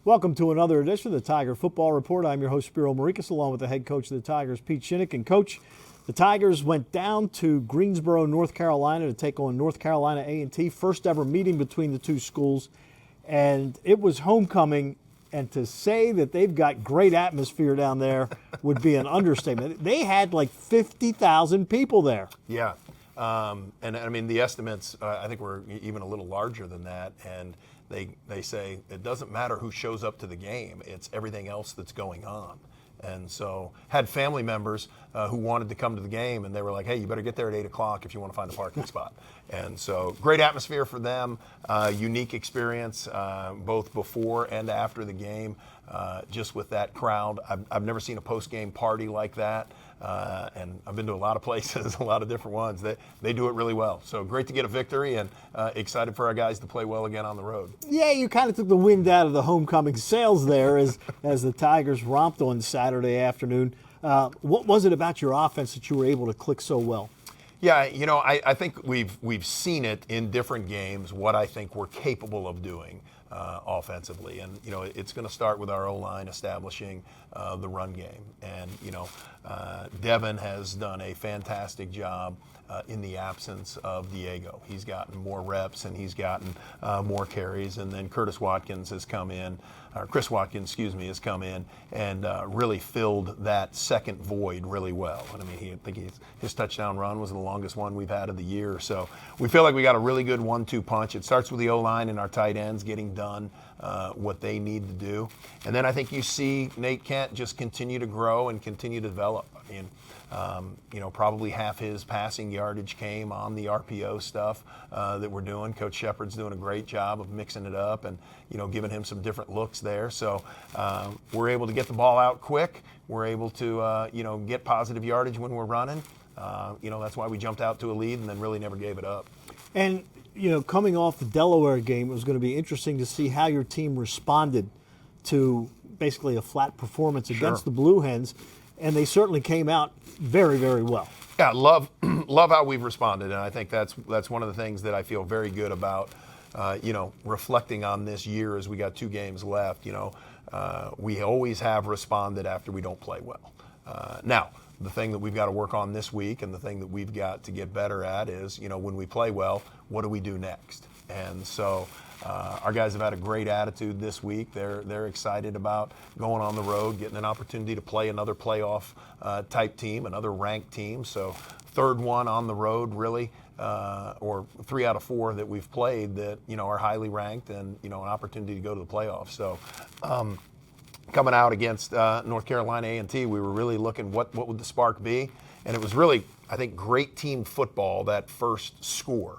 Welcome to another edition of the Tiger Football Report. I'm your host, Spiro Marikas, along with the head coach of the Tigers, Pete Shinnick. And, Coach, the Tigers went down to Greensboro, North Carolina to take on North Carolina A&T, first ever meeting between the two schools. And it was homecoming, and to say that they've got great atmosphere down there would be an understatement. They had like 50,000 people there. Yeah. And I mean, the estimates, I think, were even a little larger than that. And they say it doesn't matter who shows up to the game, it's everything else that's going on. And so had family members who wanted to come to the game, and they were like, hey, you better get there at 8 o'clock if you want to find a parking spot. And so great atmosphere for them, unique experience both before and after the game, just with that crowd. I've never seen a post-game party like that. And I've been to a lot of places, a lot of different ones. They do it really well. So great to get a victory, and excited for our guys to play well again on the road. Yeah, you kind of took the wind out of the homecoming sails there as the Tigers romped on Saturday afternoon. What was it about your offense that you were able to click so well? Yeah, you know, I think we've seen it in different games, what I think we're capable of doing offensively. And, you know, it's going to start with our O-line establishing the run game. And, you know, Devin has done a fantastic job in the absence of Diego. He's gotten more reps and he's gotten more carries. And then Chris Watkins, has come in and really filled that second void really well. And I mean, his touchdown run was the longest one we've had of the year. So we feel like we got a really good 1-2 punch. It starts with the O-line and our tight ends getting done what they need to do. And then I think you see Nate Kent just continue to grow and continue to develop. I mean, you know, probably half his passing yardage came on the RPO stuff that we're doing. Coach Shepard's doing a great job of mixing it up and, you know, giving him some different looks there. So we're able to get the ball out quick. We're able to, you know, get positive yardage when we're running. You know, that's why we jumped out to a lead and then really never gave it up. And, you know, coming off the Delaware game, it was going to be interesting to see how your team responded to basically a flat performance against the Blue Hens. And they certainly came out very, very well. Yeah, love how we've responded, and I think that's one of the things that I feel very good about. You know, reflecting on this year as we got 2 games left. You know, we always have responded after we don't play well. Now, the thing that we've got to work on this week, and the thing that we've got to get better at is, you know, when we play well, what do we do next? And so. Our guys have had a great attitude this week. They're excited about going on the road, getting an opportunity to play another playoff type team, another ranked team. So third one on the road, really, or 3 out of 4 that we've played that, you know, are highly ranked and, you know, an opportunity to go to the playoffs. So coming out against North Carolina A&T, we were really looking what would the spark be, and it was really, I think, great team football, that first score.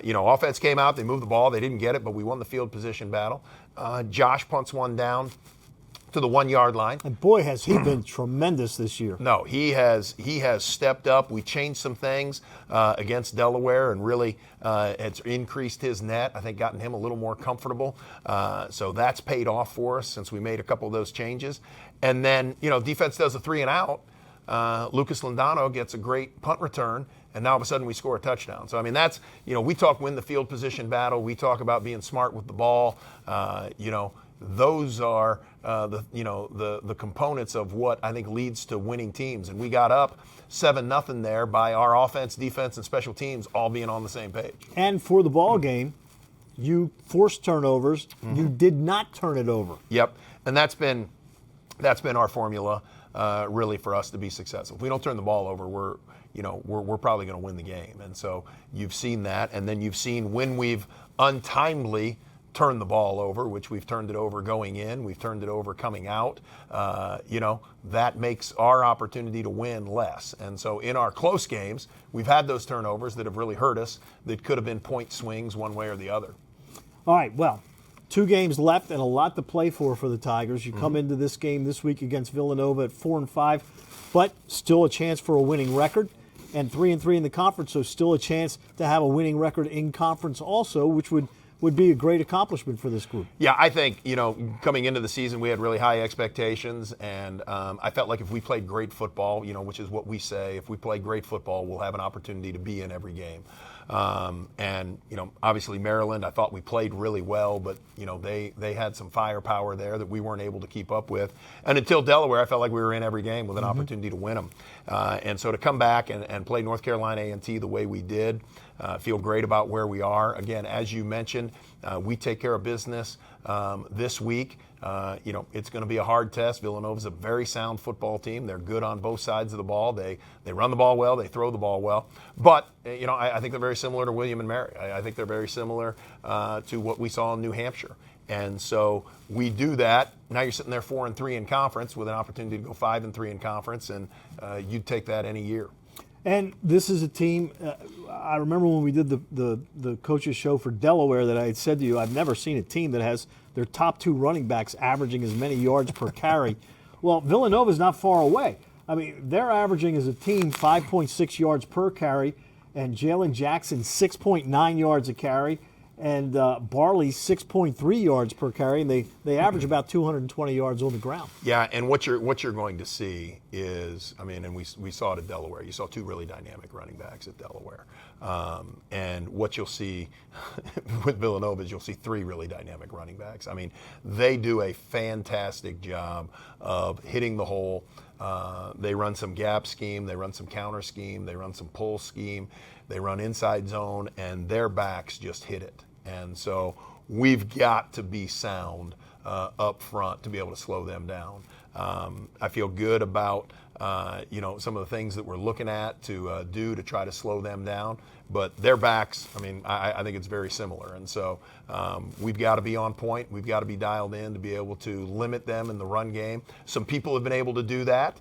You know, offense came out, they moved the ball, they didn't get it, but we won the field position battle. Josh punts one down to the 1-yard line. And boy, has he been tremendous this year. No, he has stepped up. We changed some things against Delaware and really it's increased his net. I think gotten him a little more comfortable. So that's paid off for us since we made a couple of those changes. And then, you know, defense does a 3 and out. Lucas Lindano gets a great punt return, and now all of a sudden we score a touchdown. So, I mean, that's, you know, we talk win the field position battle. We talk about being smart with the ball. You know, those are the components of what I think leads to winning teams. And we got up 7-0 there by our offense, defense, and special teams all being on the same page. And for the ball game, you forced turnovers. You did not turn it over. Yep, and that's been our formula. Really, for us to be successful. If we don't turn the ball over, we're probably going to win the game. And so you've seen that, and then you've seen when we've untimely turned the ball over, which we've turned it over going in, we've turned it over coming out. You know, that makes our opportunity to win less. And so in our close games, we've had those turnovers that have really hurt us. That could have been point swings one way or the other. All right. Well. 2 games left and a lot to play for the Tigers. You come into this game this week against Villanova at 4-5, but still a chance for a winning record, and 3-3 in the conference, so still a chance to have a winning record in conference also, which would be a great accomplishment for this group. Yeah, I think, you know, coming into the season, we had really high expectations, and I felt like if we played great football, you know, which is what we say, if we play great football, we'll have an opportunity to be in every game. And, obviously Maryland, I thought we played really well, but, they had some firepower there that we weren't able to keep up with. And until Delaware, I felt like we were in every game with an opportunity to win them. And so to come back and play North Carolina A&T the way we did, feel great about where we are. Again, as you mentioned, we take care of business this week. It's going to be a hard test. Villanova's a very sound football team. They're good on both sides of the ball. They run the ball well. They throw the ball well. But, I think they're very similar to William and Mary. I think they're very similar to what we saw in New Hampshire. And so we do that. Now you're sitting there 4-3 in conference with an opportunity to go 5-3 in conference, and you'd take that any year. And this is a team, I remember when we did the coaches show for Delaware that I had said to you, I've never seen a team that has their top 2 running backs averaging as many yards per carry. Well, Villanova's not far away. I mean, they're averaging as a team 5.6 yards per carry, and Jalen Jackson 6.9 yards a carry, and Barley 6.3 yards per carry, and they average about 220 yards on the ground. Yeah, and what you're going to see is, and we saw it at Delaware. You saw 2 really dynamic running backs at Delaware. And what you'll see with Villanova is you'll see 3 really dynamic running backs. They do a fantastic job of hitting the hole. They run some gap scheme, they run some counter scheme, they run some pull scheme, they run inside zone, and their backs just hit it. And so we've got to be sound up front to be able to slow them down. I feel good about some of the things that we're looking at to do to try to slow them down. But their backs, I think it's very similar. And so we've got to be on point. We've got to be dialed in to be able to limit them in the run game. Some people have been able to do that.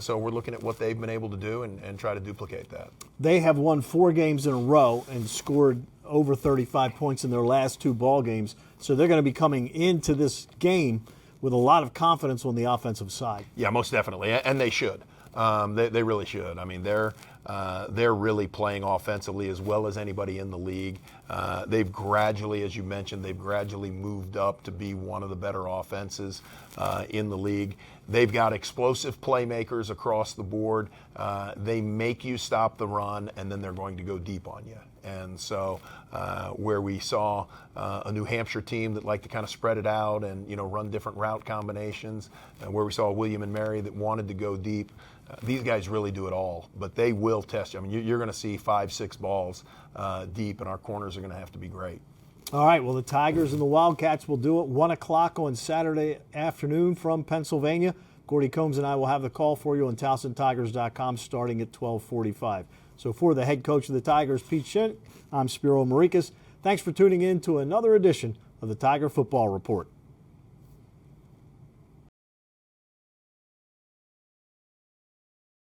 So we're looking at what they've been able to do and try to duplicate that. They have won 4 games in a row and scored over 35 points in their last 2 ball games. So they're going to be coming into this game with a lot of confidence on the offensive side. Yeah, most definitely, and they should. They really should. They're really playing offensively as well as anybody in the league. They've gradually, as you mentioned, moved up to be one of the better offenses in the league. They've got explosive playmakers across the board. They make you stop the run, and then they're going to go deep on you. And so where we saw a New Hampshire team that liked to kind of spread it out and run different route combinations, where we saw a William and Mary that wanted to go deep, these guys really do it all. But they will test you. You're going to see 5-6 balls deep, and our corners are going to have to be great. All right, well, the Tigers and the Wildcats will do it 1 o'clock on Saturday afternoon from Pennsylvania. Gordy Combs and I will have the call for you on TowsonTigers.com starting at 12:45. So for the head coach of the Tigers, Pete Shinnick, I'm Spiro Marikis. Thanks for tuning in to another edition of the Tiger Football Report.